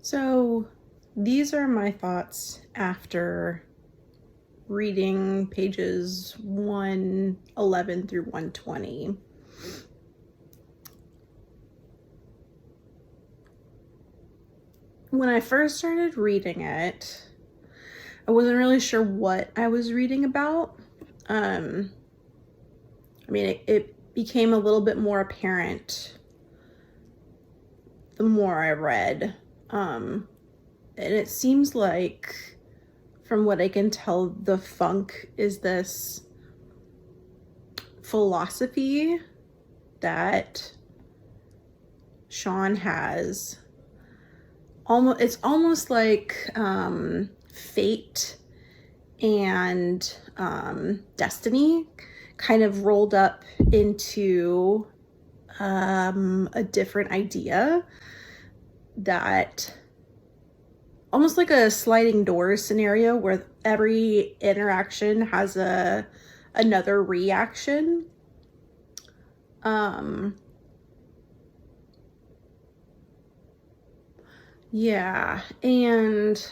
So these are my thoughts after reading pages 111 through 120. When I first started reading it, I wasn't really sure what I was reading about. It became a little bit more apparent the more I read. And it seems like, from what I can tell, the funk is this philosophy that Sean has. It's almost like fate and destiny kind of rolled up into a different idea, that almost like a sliding doors scenario where every interaction has another reaction. Yeah, and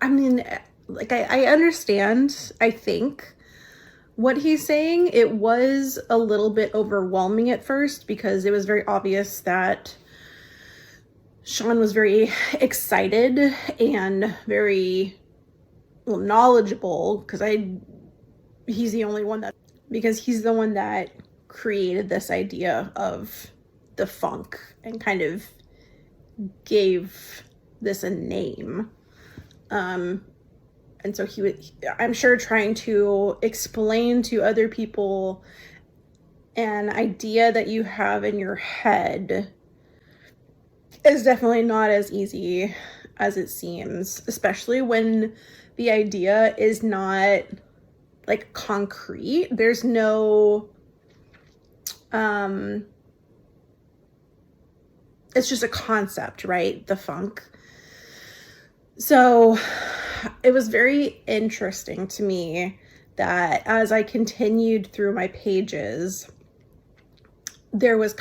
I mean, like, I understand, I think, what he's saying. It was a little bit overwhelming at first because it was very obvious that Sean was very excited and very knowledgeable, because he's the one that created this idea of the funk and kind of gave this a name. And so he was, I'm sure, trying to explain to other people an idea that you have in your head is definitely not as easy as it seems, especially when the idea is not like concrete. There's no it's just a concept, right? The funk. So it was very interesting to me that as I continued through my pages, there's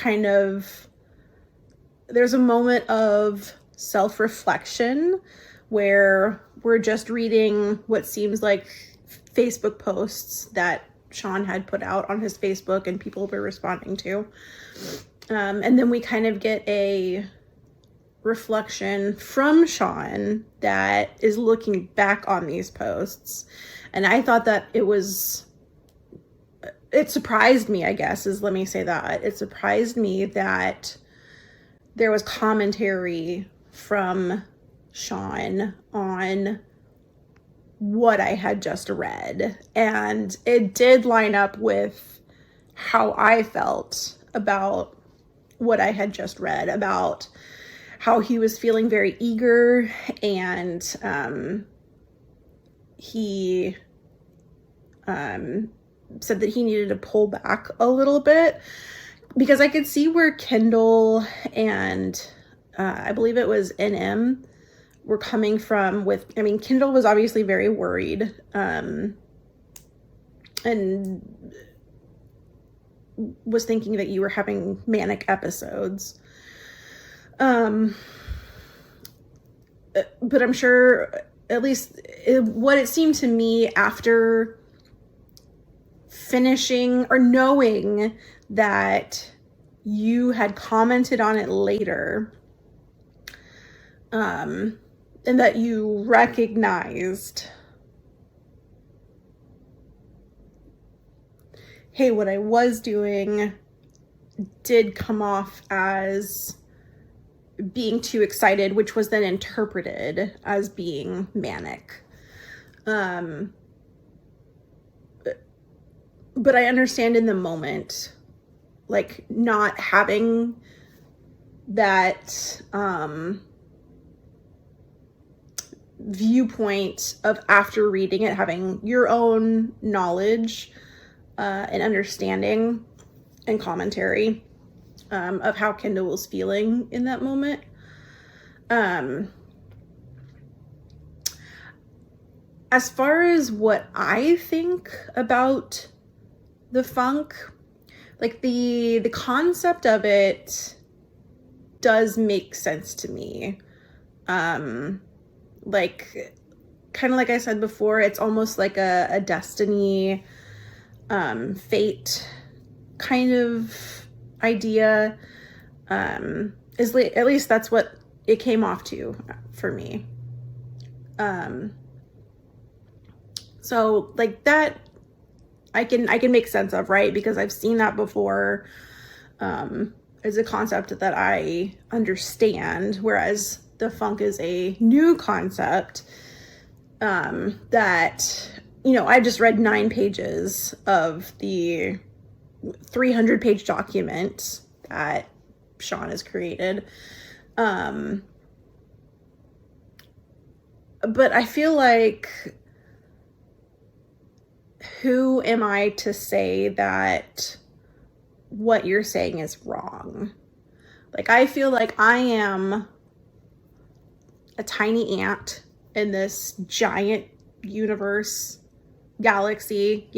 a moment of self-reflection where we're just reading what seems like Facebook posts that Sean had put out on his Facebook and people were responding to. And then we kind of get a reflection from Sean that is looking back on these posts. And I thought that it surprised me, I guess, let me say that. It surprised me that there was commentary from Sean on what I had just read. And it did line up with how I felt about what I had just read, about how he was feeling very eager, and he said that he needed to pull back a little bit, because I could see where Kindle and I believe it was NM were coming from Kindle was obviously very worried and was thinking that you were having manic episodes. But I'm sure, at least what it seemed to me after finishing or knowing that you had commented on it later, and that you recognized, hey, what I was doing did come off as being too excited, which was then interpreted as being manic. But I understand in the moment, like, not having that viewpoint of, after reading it, having your own knowledge and understanding and commentary of how Kendall was feeling in that moment. As far as what I think about the funk, like, the concept of it does make sense to me. Like, kind of like I said before, it's almost like a destiny, fate kind of idea. At least that's what it came off to for me. So like that I can make sense of, right? Because I've seen that before. Is a concept that I understand, whereas the funk is a new concept that, I just read 9 pages of the 300-page document that Sean has created. But I feel like, who am I to say that what you're saying is wrong? Like, I feel like I am a tiny ant in this giant universe, galaxy,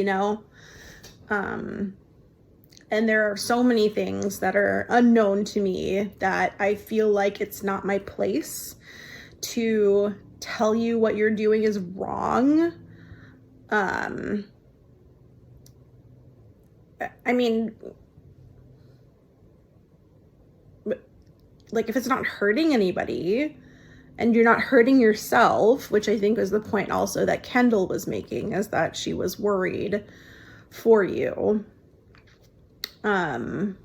and there are so many things that are unknown to me that I feel like it's not my place to tell you what you're doing is wrong. I mean, like, if it's not hurting anybody and you're not hurting yourself, which I think was the point also that Kendall was making, is that she was worried for you. That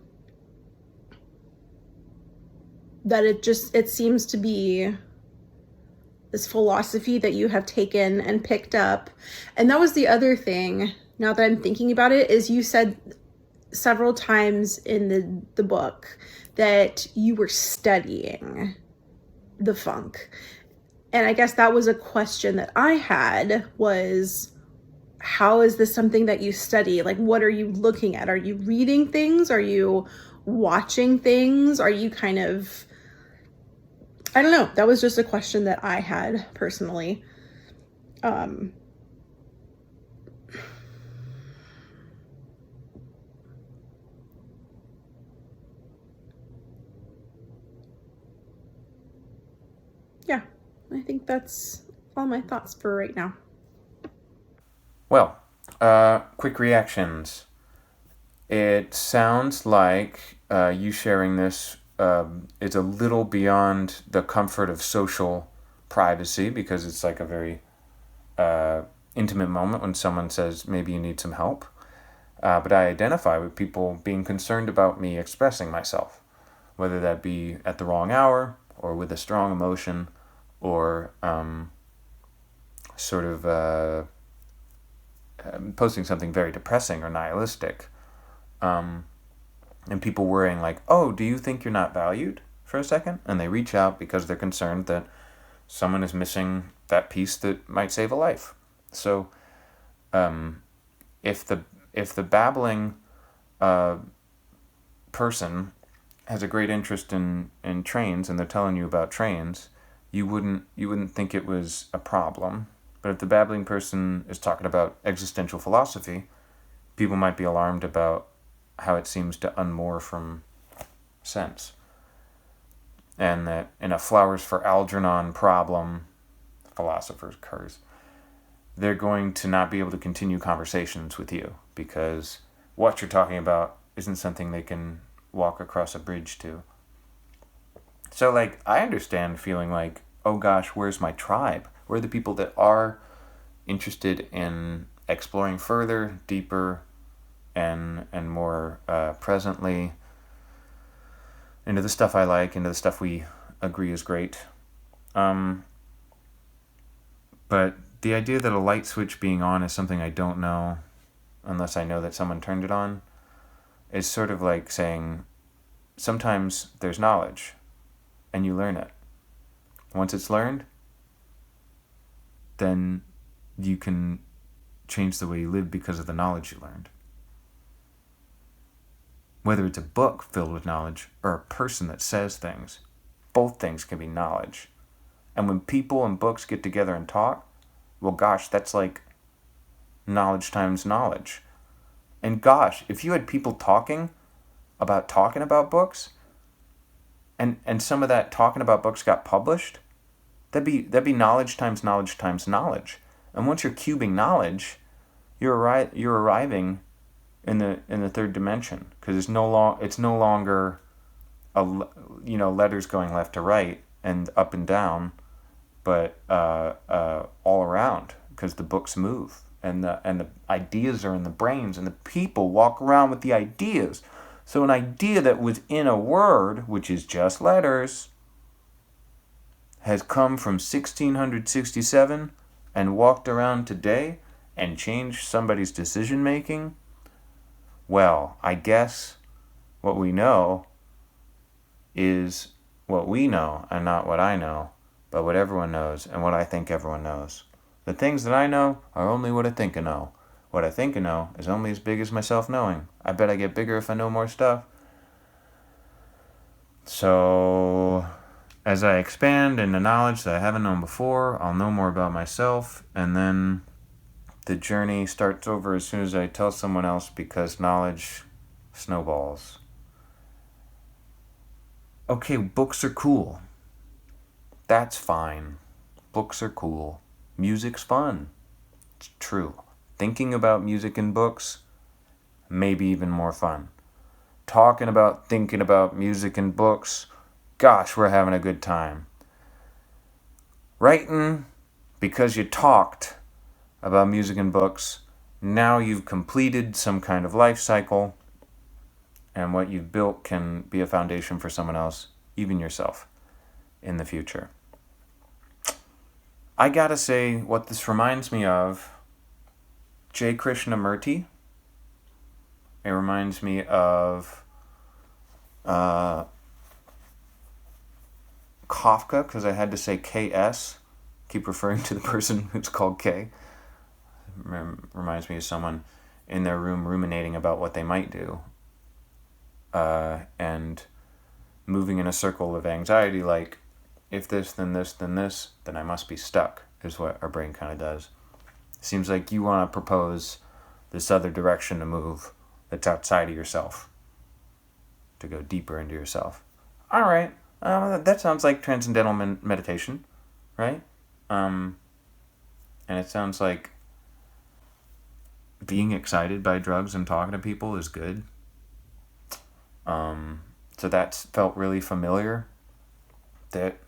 it seems to be this philosophy that you have taken and picked up. And that was the other thing, now that I'm thinking about it, is you said several times in the book that you were studying the funk. And I guess that was a question that I had, was, how is this something that you study? Like, what are you looking at? Are you reading things? Are you watching things? Are you kind of, I don't know. That was just a question that I had personally. Yeah, I think that's all my thoughts for right now. Well, quick reactions. It sounds like you sharing this is a little beyond the comfort of social privacy, because it's like a very intimate moment when someone says, maybe you need some help. But I identify with people being concerned about me expressing myself, whether that be at the wrong hour or with a strong emotion, or sort of posting something very depressing or nihilistic. And people worrying like, oh, do you think you're not valued, for a second? And they reach out because they're concerned that someone is missing that piece that might save a life. So if the babbling person has a great interest in trains, and they're telling you about trains, you wouldn't think it was a problem. But if the babbling person is talking about existential philosophy, people might be alarmed about how it seems to unmoor from sense. And that in a Flowers for Algernon problem, philosopher's curse, they're going to not be able to continue conversations with you because what you're talking about isn't something they can walk across a bridge to. So, like, I understand feeling like, oh gosh, where's my tribe? Where are the people that are interested in exploring further, deeper, and more presently into the stuff I like, into the stuff we agree is great. But the idea that a light switch being on is something I don't know unless I know that someone turned it on is sort of like saying sometimes there's knowledge and you learn it. Once it's learned, then you can change the way you live because of the knowledge you learned. Whether it's a book filled with knowledge or a person that says things, both things can be knowledge. And when people and books get together and talk, well, gosh, that's like knowledge times knowledge. And gosh, if you had people talking about books, and some of that talking about books got published, That'd be knowledge times knowledge times knowledge. And once you're cubing knowledge, you're arriving in the third dimension, because it's no longer letters going left to right and up and down, but all around, because the books move, and the ideas are in the brains, and the people walk around with the ideas. So an idea that was in a word, which is just letters, has come from 1667 and walked around today and changed somebody's decision making. Well, I guess what we know is what we know, and not what I know, but what everyone knows and what I think everyone knows. The things that I know are only what I think I know. What I think I know is only as big as myself knowing. I bet I get bigger if I know more stuff. So, as I expand into knowledge that I haven't known before, I'll know more about myself, and then the journey starts over as soon as I tell someone else, because knowledge snowballs. Okay, books are cool. That's fine. Books are cool. Music's fun. It's true. Thinking about music and books, maybe even more fun. Talking about thinking about music and books, gosh, we're having a good time. Writing, because you talked about music and books, now you've completed some kind of life cycle, and what you've built can be a foundation for someone else, even yourself, in the future. I gotta say, what this reminds me of, J. Krishnamurti. It reminds me of Kafka, because I had to say KS. Keep referring to the person who's called K. Reminds me of someone in their room ruminating about what they might do. And moving in a circle of anxiety, like, if this, then this, then this, then I must be stuck, is what our brain kind of does. Seems like you want to propose this other direction to move that's outside of yourself, to go deeper into yourself. All right, that sounds like transcendental meditation, right? And it sounds like being excited by drugs and talking to people is good. So that's felt really familiar. That,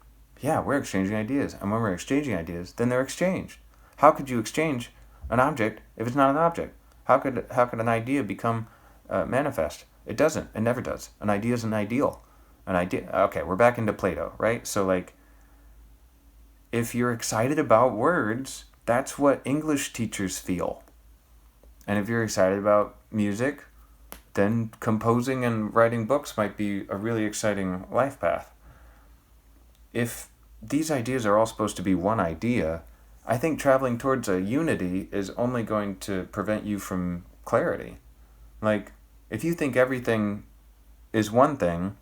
yeah, we're exchanging ideas. And when we're exchanging ideas, then they're exchanged. How could you exchange an object if it's not an object? How could an idea become manifest? It doesn't. It never does. An idea is an ideal. An idea. Okay, we're back into Plato, right? So, like, if you're excited about words, that's what English teachers feel. And if you're excited about music, then composing and writing books might be a really exciting life path. If these ideas are all supposed to be one idea, I think traveling towards a unity is only going to prevent you from clarity. Like, if you think everything is one thing,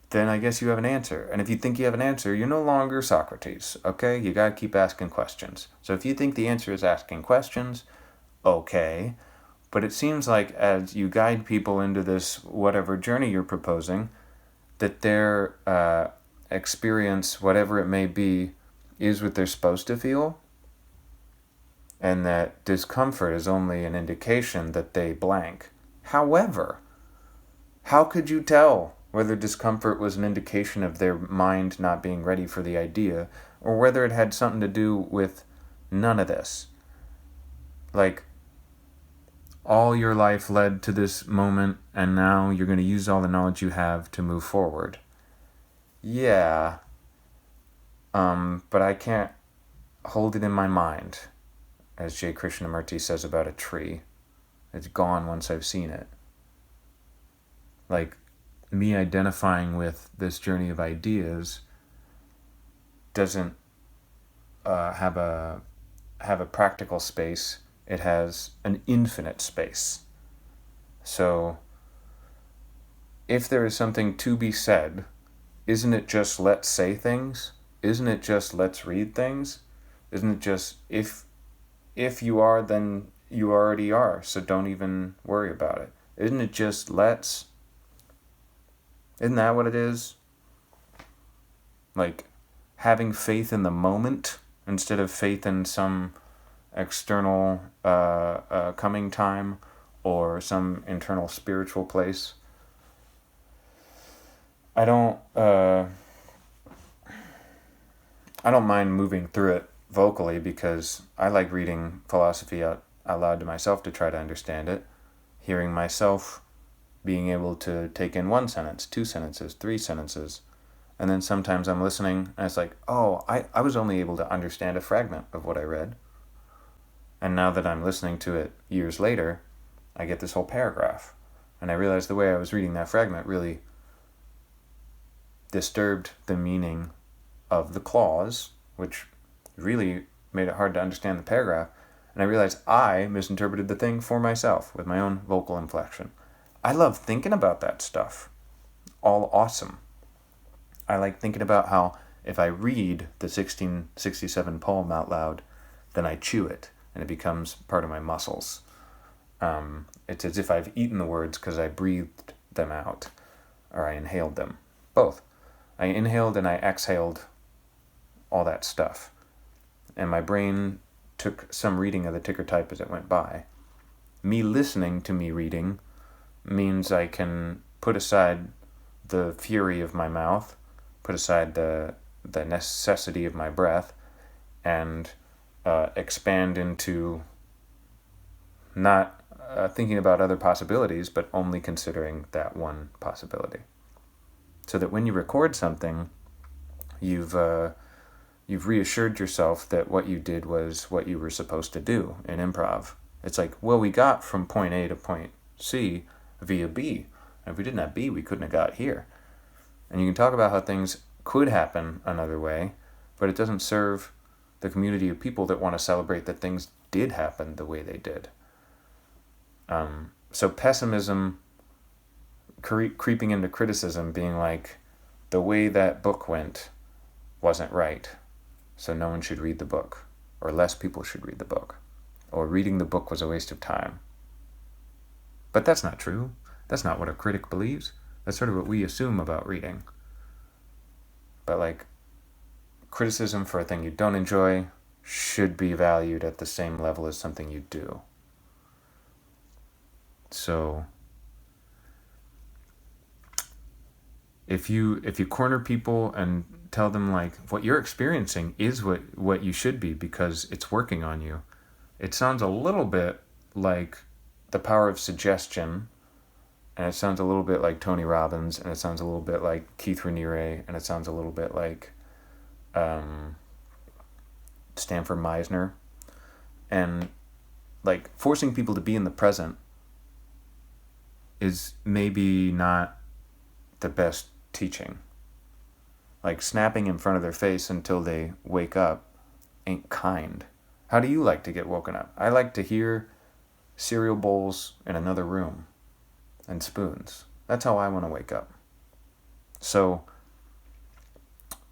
then I guess you have an answer. And if you think you have an answer, you're no longer Socrates, okay? You gotta keep asking questions. So if you think the answer is asking questions, okay. But it seems like as you guide people into this whatever journey you're proposing, that their experience, whatever it may be, is what they're supposed to feel, and that discomfort is only an indication that they blank. However, how could you tell whether discomfort was an indication of their mind not being ready for the idea, or whether it had something to do with none of this? Like, all your life led to this moment, and now you're going to use all the knowledge you have to move forward. Yeah. But I can't hold it in my mind, as J. Krishnamurti says about a tree. It's gone once I've seen it. Like, me identifying with this journey of ideas doesn't have a practical space. It has an infinite space. So, if there is something to be said, isn't it just let's say things? Isn't it just let's read things? Isn't it just if you are, then you already are, so don't even worry about it? Isn't it just let's? Isn't that what it is? Like, having faith in the moment instead of faith in some external coming time or some internal spiritual place. I don't mind moving through it vocally because I like reading philosophy out loud to myself to try to understand it, hearing myself being able to take in one sentence, two sentences, three sentences, and then sometimes I'm listening and it's like, oh, I was only able to understand a fragment of what I read. And now that I'm listening to it years later, I get this whole paragraph. And I realize the way I was reading that fragment really disturbed the meaning of the clause, which really made it hard to understand the paragraph. And I realized I misinterpreted the thing for myself with my own vocal inflection. I love thinking about that stuff. All awesome. I like thinking about how if I read the 1667 poem out loud, then I chew it and it becomes part of my muscles. It's as if I've eaten the words because I breathed them out or I inhaled them. Both. I inhaled and I exhaled all that stuff. And my brain took some reading of the ticker type as it went by. Me listening to me reading means I can put aside the fury of my mouth, put aside the necessity of my breath, and expand into not thinking about other possibilities, but only considering that one possibility. So that when you record something, you've reassured yourself that what you did was what you were supposed to do in improv. It's like, well, we got from point A to point C via B. And if we didn't have B, we couldn't have got here. And you can talk about how things could happen another way, but it doesn't serve the community of people that want to celebrate that things did happen the way they did. So pessimism creeping into criticism, being like, the way that book went wasn't right, so no one should read the book, or less people should read the book, or reading the book was a waste of time. But that's not true. That's not what a critic believes. That's sort of what we assume about reading. But like, criticism for a thing you don't enjoy should be valued at the same level as something you do. So if you corner people and tell them like what you're experiencing is what you should be because it's working on you, it sounds a little bit like the power of suggestion, and it sounds a little bit like Tony Robbins, and it sounds a little bit like Keith Raniere, and it sounds a little bit like Stanford Meisner, and like forcing people to be in the present is maybe not the best teaching. Like snapping in front of their face until they wake up ain't kind. How do you like to get woken up? I like to hear cereal bowls in another room and spoons. That's how I want to wake up. So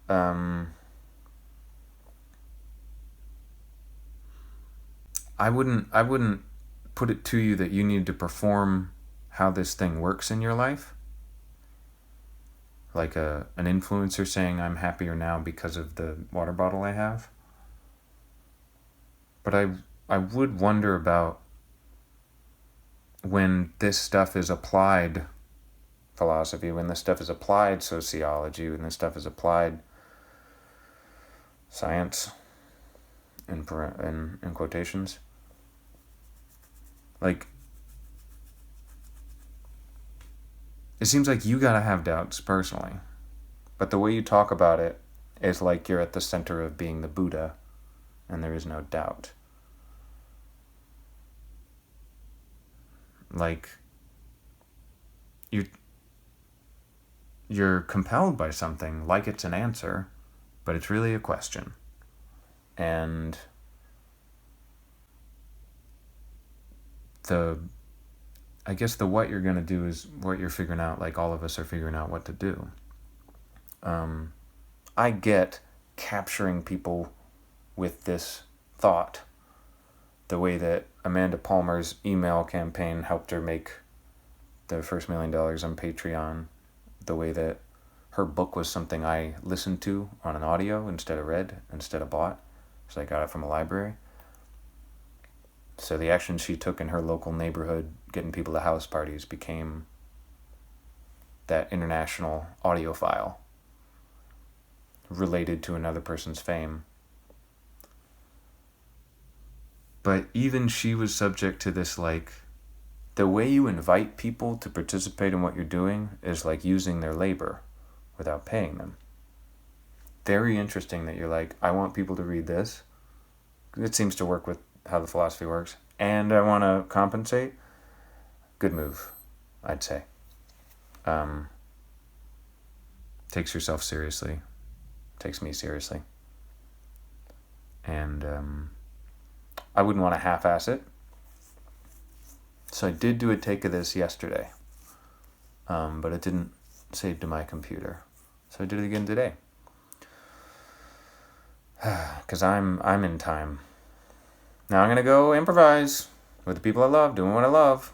I wouldn't put it to you that you need to perform how this thing works in your life. Like an influencer saying, I'm happier now because of the water bottle I have. But I would wonder about when this stuff is applied philosophy, when this stuff is applied sociology, when this stuff is applied science, in quotations. Like, it seems like you gotta have doubts personally, but the way you talk about it is like you're at the center of being the Buddha, and there is no doubt. Like, you're compelled by something like it's an answer, but it's really a question. And I guess the what you're going to do is what you're figuring out, like all of us are figuring out what to do. I get capturing people with this thought, the way that Amanda Palmer's email campaign helped her make the first $1 million on Patreon, the way that her book was something I listened to on an audio instead of read, instead of bought. So I got it from a library. So the actions she took in her local neighborhood, getting people to house parties, became that international audiophile related to another person's fame. But even she was subject to this, like, the way you invite people to participate in what you're doing is like using their labor without paying them. Very interesting that you're like, I want people to read this. It seems to work with how the philosophy works. And I want to compensate. Good move, I'd say. Takes yourself seriously. Takes me seriously. And I wouldn't want to half-ass it. So I did do a take of this yesterday. But it didn't save to my computer. So I did it again today. Because I'm in time. Now I'm going to go improvise with the people I love, doing what I love.